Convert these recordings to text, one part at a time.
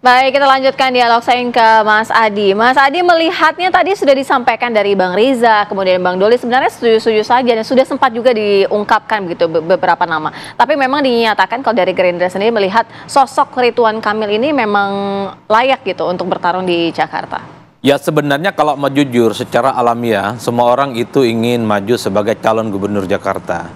Baik, kita lanjutkan dialog saya ke Mas Adi. Mas Adi melihatnya tadi sudah disampaikan dari Bang Riza, kemudian Bang Doli sebenarnya setuju-setuju saja dan sudah sempat juga diungkapkan begitu beberapa nama. Tapi memang dinyatakan kalau dari Gerindra sendiri melihat sosok Ridwan Kamil ini memang layak gitu untuk bertarung di Jakarta. Ya sebenarnya kalau mau jujur secara alamiah semua orang itu ingin maju sebagai calon gubernur Jakarta.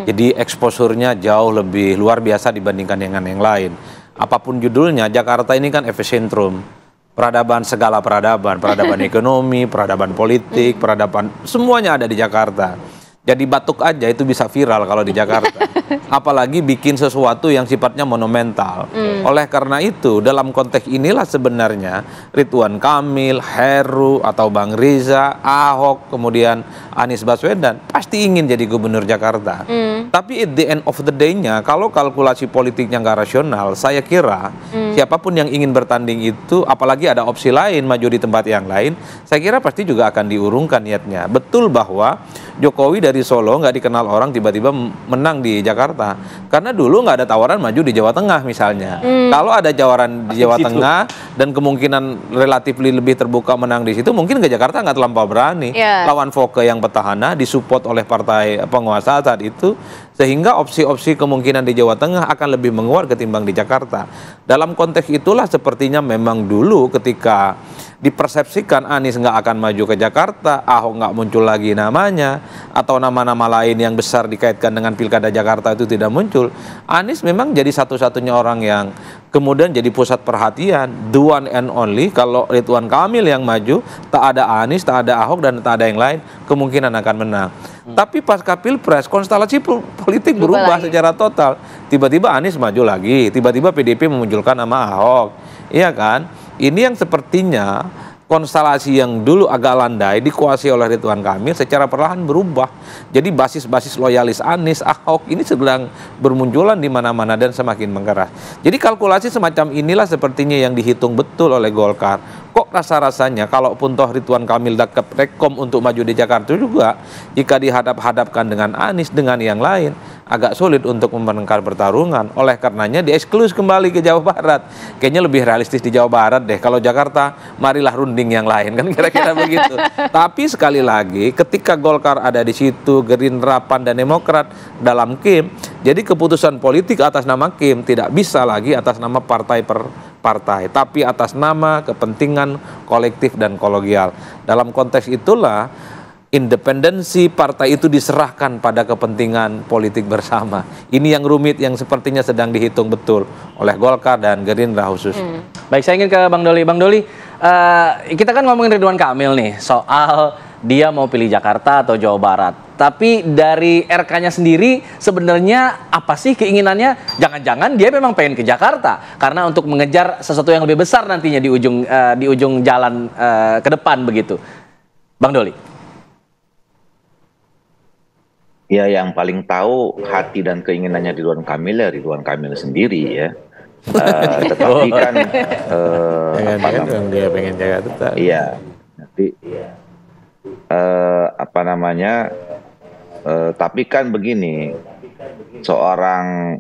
Jadi eksposurnya jauh lebih luar biasa dibandingkan dengan yang lain. Apapun judulnya, Jakarta ini kan epicentrum peradaban, segala peradaban, peradaban ekonomi, peradaban politik, peradaban, semuanya ada di Jakarta. Jadi batuk aja itu bisa viral kalau di Jakarta. Apalagi bikin sesuatu yang sifatnya monumental. Oleh karena itu, dalam konteks inilah sebenarnya Ridwan Kamil, Heru, atau Bang Riza, Ahok, kemudian Anies Baswedan pasti ingin jadi gubernur Jakarta. Tapi at the end of the day-nya, kalau kalkulasi politiknya nggak rasional, saya kira siapapun yang ingin bertanding itu, apalagi ada opsi lain, maju di tempat yang lain, saya kira pasti juga akan diurungkan niatnya. Betul bahwa Jokowi dari Solo nggak dikenal orang tiba-tiba menang di Jakarta. Karena dulu nggak ada tawaran maju di Jawa Tengah misalnya. Kalau ada tawaran di Jawa Tengah dan kemungkinan relatif lebih terbuka menang di situ, mungkin ke Jakarta nggak terlampau berani. Lawan Foke yang petahana disupport oleh partai penguasa saat itu, sehingga opsi-opsi kemungkinan di Jawa Tengah akan lebih menguat ketimbang di Jakarta. Dalam konteks itulah sepertinya memang dulu ketika dipersepsikan Anies nggak akan maju ke Jakarta, Ahok nggak muncul lagi namanya, atau nama-nama lain yang besar dikaitkan dengan Pilkada Jakarta itu tidak muncul, Anies memang jadi satu-satunya orang yang kemudian jadi pusat perhatian, the one and only. Kalau Ridwan Kamil yang maju, tak ada Anies, tak ada Ahok, dan tak ada yang lain, kemungkinan akan menang. Tapi pasca Pilpres, konstelasi politik berubah secara total. Tiba-tiba Anies maju lagi, tiba-tiba PDIP memunculkan nama Ahok. Iya kan? Ini yang sepertinya konstelasi yang dulu agak landai dikuasai oleh Ridwan Kamil secara perlahan berubah. Jadi basis-basis loyalis Anies, Ahok ini sedang bermunculan di mana-mana dan semakin mengeras. Jadi kalkulasi semacam inilah sepertinya yang dihitung betul oleh Golkar. Kok rasa-rasanya kalaupun toh Ridwan Kamil dapat rekom untuk maju di Jakarta juga, jika dihadap-hadapkan dengan Anies dengan yang lain, agak sulit untuk memenangkan pertarungan. Oleh karenanya diesklus kembali ke Jawa Barat. Kayaknya lebih realistis di Jawa Barat deh. Kalau Jakarta, marilah runding yang lain, kan kira-kira begitu. Tapi sekali lagi, ketika Golkar ada di situ, Gerindra, PAN, dan Demokrat dalam KIM, jadi keputusan politik atas nama KIM tidak bisa lagi atas nama partai per partai, tapi atas nama kepentingan kolektif dan kolegial. Dalam konteks itulah independensi partai itu diserahkan pada kepentingan politik bersama. Ini yang rumit, yang sepertinya sedang dihitung betul oleh Golkar dan Gerindra khusus. Baik, saya ingin ke Bang Doli. Bang Doli, kita kan ngomongin Ridwan Kamil nih, soal dia mau pilih Jakarta atau Jawa Barat. Tapi dari RK-nya sendiri sebenarnya apa sih keinginannya? Jangan-jangan dia memang pengen ke Jakarta karena untuk mengejar sesuatu yang lebih besar nantinya di ujung jalan ke depan begitu. Bang Doli. Ya, yang paling tahu hati dan keinginannya Ridwan Kamil ya Ridwan Kamil sendiri ya. Tetapi kan dia pengen Jakarta. Iya, nanti tapi kan begini, seorang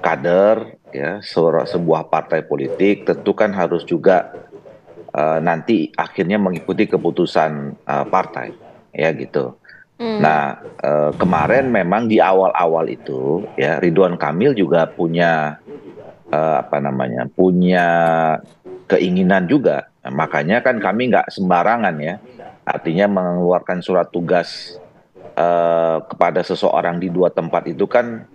kader ya, sebuah partai politik tentu kan harus juga nanti akhirnya mengikuti keputusan partai ya gitu. Nah, kemarin memang di awal-awal itu ya Ridwan Kamil juga punya punya keinginan juga. Nah, makanya kan kami nggak sembarangan ya, artinya mengeluarkan surat tugas kepada seseorang di dua tempat itu kan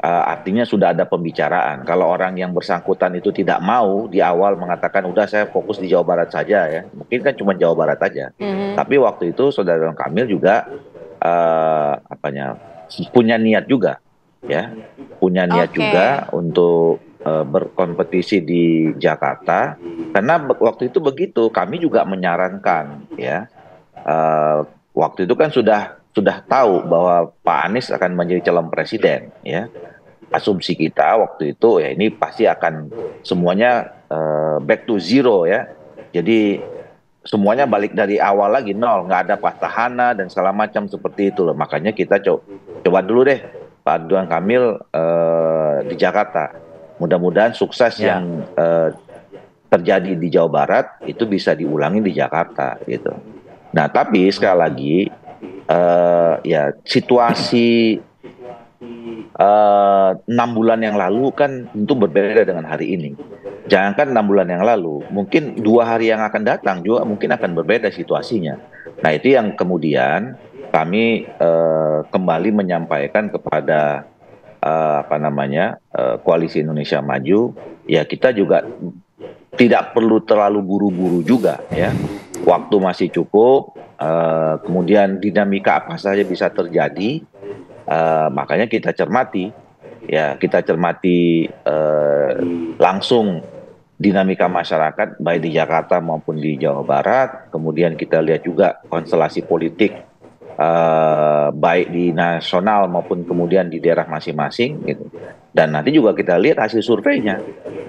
artinya sudah ada pembicaraan. Kalau orang yang bersangkutan itu tidak mau di awal mengatakan udah saya fokus di Jawa Barat saja ya, mungkin kan cuma Jawa Barat saja. Tapi waktu itu saudara Kamil juga punya niat juga ya, punya niat juga untuk berkompetisi di Jakarta, karena waktu itu begitu kami juga menyarankan ya, waktu itu kan sudah tahu bahwa Pak Anies akan menjadi calon presiden ya. Asumsi kita waktu itu ya ini pasti akan semuanya back to zero ya, jadi semuanya balik dari awal lagi, nol, nggak ada petahana dan segala macam seperti itu loh. Makanya kita coba dulu deh Pak Ridwan Kamil di Jakarta. Mudah-mudahan sukses yang terjadi di Jawa Barat itu bisa diulangi di Jakarta gitu. Nah, tapi sekali lagi ya situasi 6 bulan yang lalu kan tentu berbeda dengan hari ini. Jangankan 6 bulan yang lalu, mungkin 2 hari yang akan datang juga mungkin akan berbeda situasinya. Nah, itu yang kemudian kami kembali menyampaikan kepada Koalisi Indonesia Maju, ya kita juga tidak perlu terlalu buru-buru juga ya. Waktu masih cukup, kemudian dinamika apa saja bisa terjadi, makanya kita cermati langsung dinamika masyarakat baik di Jakarta maupun di Jawa Barat. Kemudian kita lihat juga konstelasi politik baik di nasional maupun kemudian di daerah masing-masing gitu. Dan nanti juga kita lihat hasil surveinya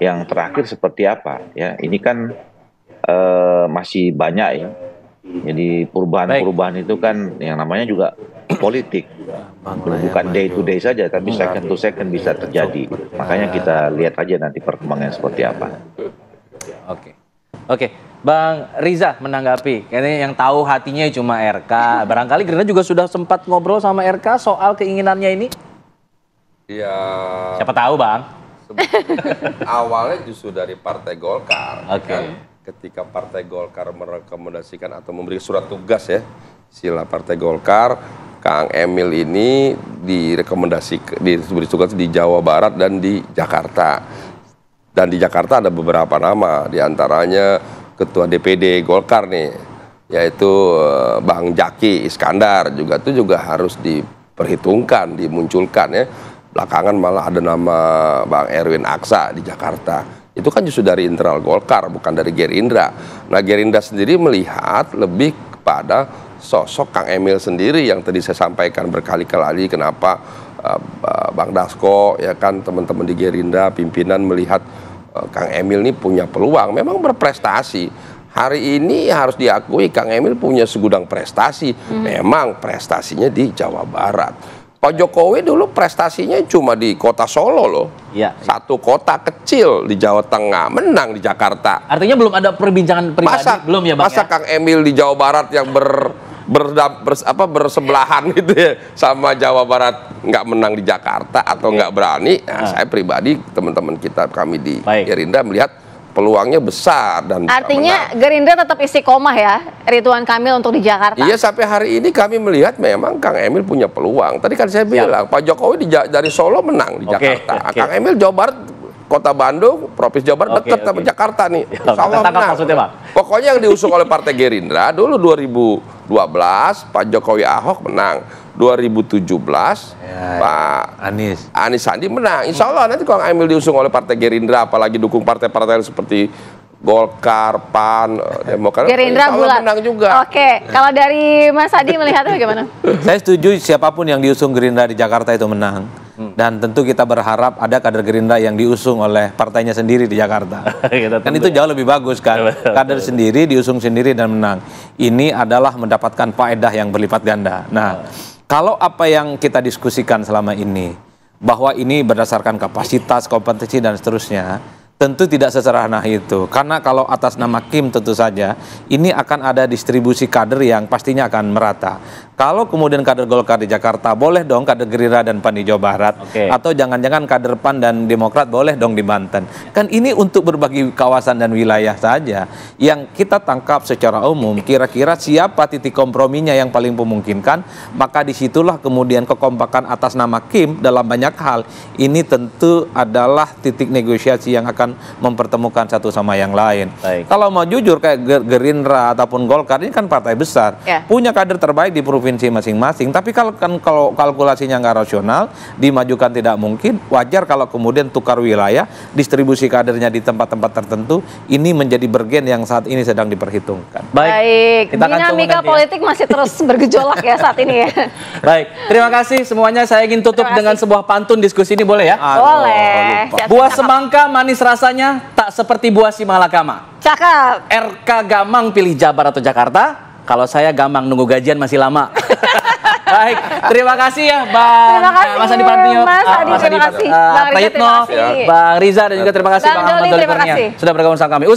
yang terakhir seperti apa ya. Ini kan masih banyak ya. Jadi perubahan-perubahan itu kan yang namanya juga politik. Bukan day to day saja, tapi second to second bisa terjadi. Makanya kita lihat aja nanti perkembangannya seperti apa. Oke, Bang Riza menanggapi. Kayaknya yang tahu hatinya cuma RK. Barangkali Gerindra juga sudah sempat ngobrol sama RK soal keinginannya ini. Ya. Siapa tahu, Bang. Awalnya justru dari Partai Golkar. Oke. Kan? Ketika Partai Golkar merekomendasikan atau memberi surat tugas ya, sila Partai Golkar, Kang Emil ini diberi tugas di Jawa Barat dan di Jakarta. Dan di Jakarta ada beberapa nama, diantaranya Ketua DPD Golkar nih, yaitu Bang Jaki Iskandar, itu juga harus diperhitungkan, dimunculkan ya. Belakangan malah ada nama Bang Erwin Aksa di Jakarta. Itu kan justru dari internal Golkar, bukan dari Gerindra. Nah, Gerindra sendiri melihat lebih kepada sosok Kang Emil sendiri yang tadi saya sampaikan berkali-kali kenapa Bang Dasko ya kan teman-teman di Gerindra pimpinan melihat Kang Emil ini punya peluang, memang berprestasi. Hari ini harus diakui Kang Emil punya segudang prestasi, memang prestasinya di Jawa Barat. Pak Jokowi dulu prestasinya cuma di kota Solo loh, satu kota kecil di Jawa Tengah, menang di Jakarta. Artinya belum ada perbincangan pribadi, belum ya Bang? Masa Kang Emil di Jawa Barat yang bersebelahan gitu ya sama Jawa Barat nggak menang di Jakarta atau nggak berani? Nah, saya pribadi, teman-teman kami di Gerindra melihat peluangnya besar dan artinya Gerindra tetap istiqomah ya Ridwan Kamil untuk di Jakarta. Iya, sampai hari ini kami melihat memang Kang Emil punya peluang. Tadi kan saya bilang Pak Jokowi dari Solo menang di Jakarta. Kang Emil Jawa Barat, Kota Bandung, Provinsi Jawa Barat dekat sama Jakarta nih. Sama menang. Pokoknya yang diusung oleh Partai Gerindra dulu 2012 Pak Jokowi Ahok menang. 2017 Pak Anies Sandi menang. Insya Allah nanti kalau Emil diusung oleh Partai Gerindra, apalagi dukung partai-partai seperti Golkar, PAN, Demokrat, Gerindra bulat menang juga. Oke, kalau dari Mas Adi melihatnya bagaimana? Saya setuju siapapun yang diusung Gerindra di Jakarta itu menang. Dan tentu kita berharap ada kader Gerindra yang diusung oleh partainya sendiri di Jakarta. Kan itu jauh lebih bagus kan. Kader sendiri diusung sendiri dan menang. Ini adalah mendapatkan faedah yang berlipat ganda. Nah, kalau apa yang kita diskusikan selama ini, bahwa ini berdasarkan kapasitas, kompetensi, dan seterusnya, tentu tidak sesederhana itu. Karena kalau atas nama Kim tentu saja, ini akan ada distribusi kader yang pastinya akan merata. Kalau kemudian kader Golkar di Jakarta, boleh dong kader Gerindra dan PAN di Jawa Barat. Atau jangan-jangan kader PAN dan Demokrat boleh dong di Banten. Kan ini untuk berbagi kawasan dan wilayah saja. Yang kita tangkap secara umum, kira-kira siapa titik komprominya yang paling memungkinkan, maka disitulah kemudian kekompakan atas nama Kim dalam banyak hal. Ini tentu adalah titik negosiasi yang akan mempertemukan satu sama yang lain. Kalau mau jujur kayak Gerindra ataupun Golkar, ini kan partai besar. Punya kader terbaik di provinsi masing-masing, tapi kalau kalkulasinya nggak rasional, dimajukan tidak mungkin. Wajar kalau kemudian tukar wilayah, distribusi kadernya di tempat-tempat tertentu, ini menjadi bergen yang saat ini sedang diperhitungkan. Baik, dinamika politik masih terus bergejolak ya saat ini ya. Baik, terima kasih semuanya. Saya ingin tutup dengan sebuah pantun diskusi ini, boleh ya? Boleh. Buah semangka manis rasanya, tak seperti buah si malakama. Cakep. RK Gamang pilih Jabar atau Jakarta? Kalau saya Gamang, nunggu gajian masih lama. Baik, terima kasih ya Bang Mas Adi Prantio, Mas Adi Prayitno, Bang Riza, dan juga terima kasih Bang Ahmad Doli Kurnia sudah bergabung sama kami.